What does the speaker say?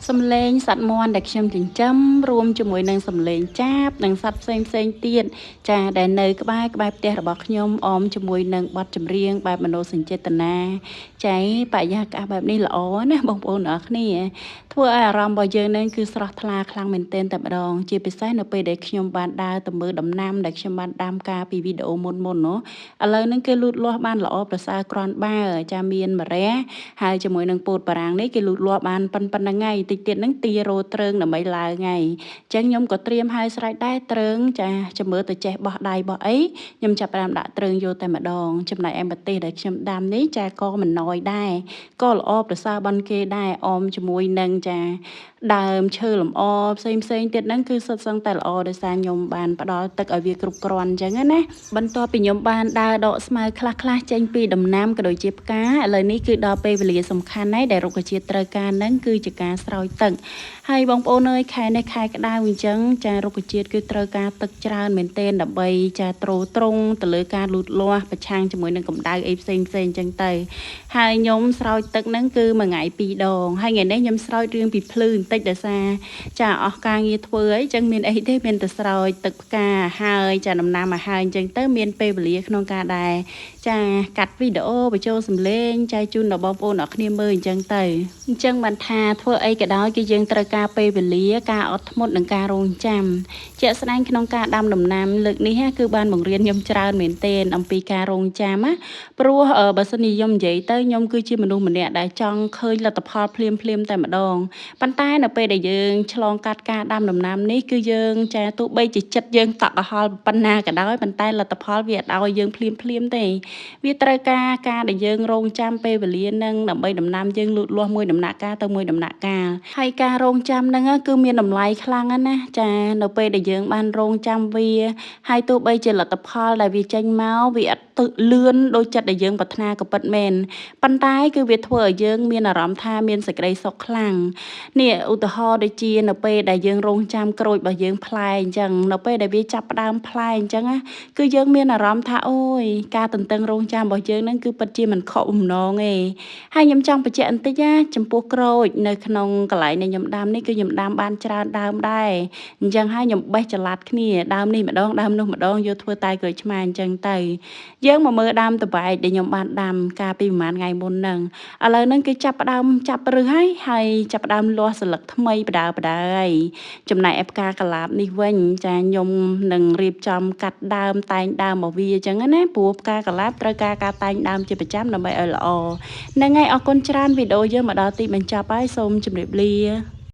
សំឡេងសត្វមាន់ដែលខ្ញុំចិញ្ចឹមរួមជាមួយនឹងសំឡេងចាបនិងសត្វផ្សេងទៀតចាដែលនៅក្បែរផ្ទះរបស់ខ្ញុំអមជាមួយនឹងបទចម្រៀងបែបមនោសញ្ចេតនាចាបរិយាកាសបែបនេះល្អណាបងប្អូនទាំងអស់គ្នាធ្វើឲ្យអារម្មណ៍របស់យើងនឹងគឺស្រស់ថ្លាខ្លាំងមែនទែនតែម្ដងជាពិសេសនៅពេលដែលខ្ញុំបានដើរទៅមើលដំណាំដែលខ្ញុំបានដាំការពីវីដេអូមុនណោះឥឡូវហ្នឹងគឺលូតលាស់បានល្អប្រសើរគ្រាន់បើចាមានម្រះហើយជាមួយនឹងពោតបារាំងនេះគេលូតលាស់បានប៉ុណ្្នឹងហើយតិចទៀតហ្នឹងទីរោត្រើងដើម្បីឡើងហើយអញ្ចឹងខ្ញុំក៏ត្រៀមហើយស្រេចដែរត្រើងចាចាំមើលទៅចេះបោះដៃបោះអីខ្ញុំចាប់ផ្ដើមដាក់ត្រើងយកតែម្ដងចំណែកឯម្ទេសដែលខ្ញុំដាំនេះចាក៏មិនណយដែរក៏ល្អប្រសើរបនគេដែរអមជាមួយនឹងចាដើមឈើលម្អផ្សេងទៀតហ្នឹងគឺសុទ្ធសឹងតែល្អដោយសារខ្ញុំបានផ្ដល់ទឹកឲ្យវាគ្រប់គ្រាន់អញ្ចឹងណាបន្ទាប់ពីខ្ញុំបានដើរដកស្មៅខ្លះចេញពីដំណាំក៏ដូចជាផ្កាឥឡូវនេះគឺដល់ពេលវេលាសំខាន់ហើយដែលរុក្ខជាតិត្រូវការហ្នឹងគឺជាការស្រោចទឹកហើយបងប្អូនអើយខែនេះខែក្តៅអញ្ចឹងចារុក្ខជាតិគឺត្រូវការទឹកច្រើនមែនទែនដើម្បីចាទ្រទ្រង់ទៅលើការលូតលាស់ប្រឆាំងជាមួយនឹងកម្ដៅអីផ្សេងអញ្ចឹងទៅហើយខ្ញុំស្រោចទឹកហ្នឹងគឺមួយថ្ងៃ2ដងហើយថ្ងៃនេះខ្ញុំស្រោចរឿងពីភ្លឺបន្តិចដោយសារចាអស់ការងារធ្វើអីអញ្ចឹងមានអីទេមានតែស្រោចទឹកផ្កាហើយចាដំណាំឲ្យហើយអញ្ចឹងទៅមានពេលវេលាក្នុងការដែរចាកាត់វីដេអូបញ្ចូលសំឡេងចែកជូនដល់បងប្អូនអ្នកគ្នាមើលអញ្ចឹងទៅអញ្ចឹងបានថាធ្វើអីក៏ដោយគឺយើងត្រូវការពេលវេលាការអត់ធ្មត់និងការរងចាំជាក់ស្ដែងក្នុងការដាំដំណាំលើកនេះគឺបានបង្រៀនខ្ញុំច្រើនមែនទែនអំពីការរងចាំណាព្រោះបើសិនជាខ្ញុំនិយាយទៅខ្ញុំគឺជាមនុស្សម្នាក់ដែលចង់ឃើញលទ្ធផលភ្លាមតែម្ដងប៉ុន្តែនៅពេលដែលយើងឆ្លងកាត់ការដាំដំណាំនេះគឺយើងចាទោះបីជាចិត្តយើងតក់កុហលប៉ុណ្ណាក៏ដោយប៉ុន្តែលទ្ធផលវាអត់ឲ្យយើងភ្លាមទេវាត្រូវការដែលយើងរងចាំពេលវេលានឹងដើម្បីដំណាំយើងលូតលាស់មួយដំណាក់កាលទៅមួយដំណាក់កាលហើយការរងចាំហ្នឹងគឺមានតម្លៃខ្លាំងណាស់ចានៅពេលដែលយើងបានរងចាំវាហើយទោះបីជាលទ្ធផលដែលវាចេញមកវាអត់ទៅលឿនដូចចិត្តដែលយើងប្រាថ្នាក៏ពិតមែនប៉ុន្តែគឺវាធ្វើឲ្យយើងមានអារម្មណ៍ថាមានសេចក្តីសុខខ្លាំងនេះឧទាហរណ៍ដូចជានៅពេលដែលយើងរងចាំក្រូចរបស់យើងផ្លែអញ្ចឹងនៅពេលដែលវាចាប់ផ្ដើមផ្លែអញ្ចឹងគឺយើងមានអារម្មណ៍ថាអូយការទន្ទឹងរង់ចាំរបស់យើងហ្នឹងគឺពិតជាមិនខកបំណងទេហើយខ្ញុំចង់បញ្ជាក់បន្តិចណាចំពោះក្រូចនៅក្នុងកន្លែងដែលខ្ញុំដាំនេះគឺខ្ញុំដាំបានច្រើនដើមដែរអញ្ចឹងហើយខ្ញុំបេះចល័តគ្នាដើមនេះម្ដងដើមនោះម្ដងយកធ្វើតែក្រូចឆ្មាអញ្ចឹងទៅយើងមកមើលដើមតបែកដែលខ្ញុំបានដាំកាលពីប្រហែលថ្ងៃមុនហ្នឹងឥឡូវហ្នឹងគឺចាប់ផ្ដើមចាប់ឫសហើយចាប់ផ្ដើមលាស់ស្លឹកថ្មីបដើហើយចំណែកឯផ្កាកលាបនេះវិញចាខ្ញុំនឹងរៀបចំកាត់ដើមតែងដើមរបស់វាអញ្ចឹងណាព្រោះផ្កាកលាបត្រូវការតែងដើមជាប្រចាំដើម្បីឲ្យល្អហ្នឹងហើយអរគុណច្រើនវីដេអូយើងមកដល់ទីបញ្ចប់ហើយសូមជម្រាបលា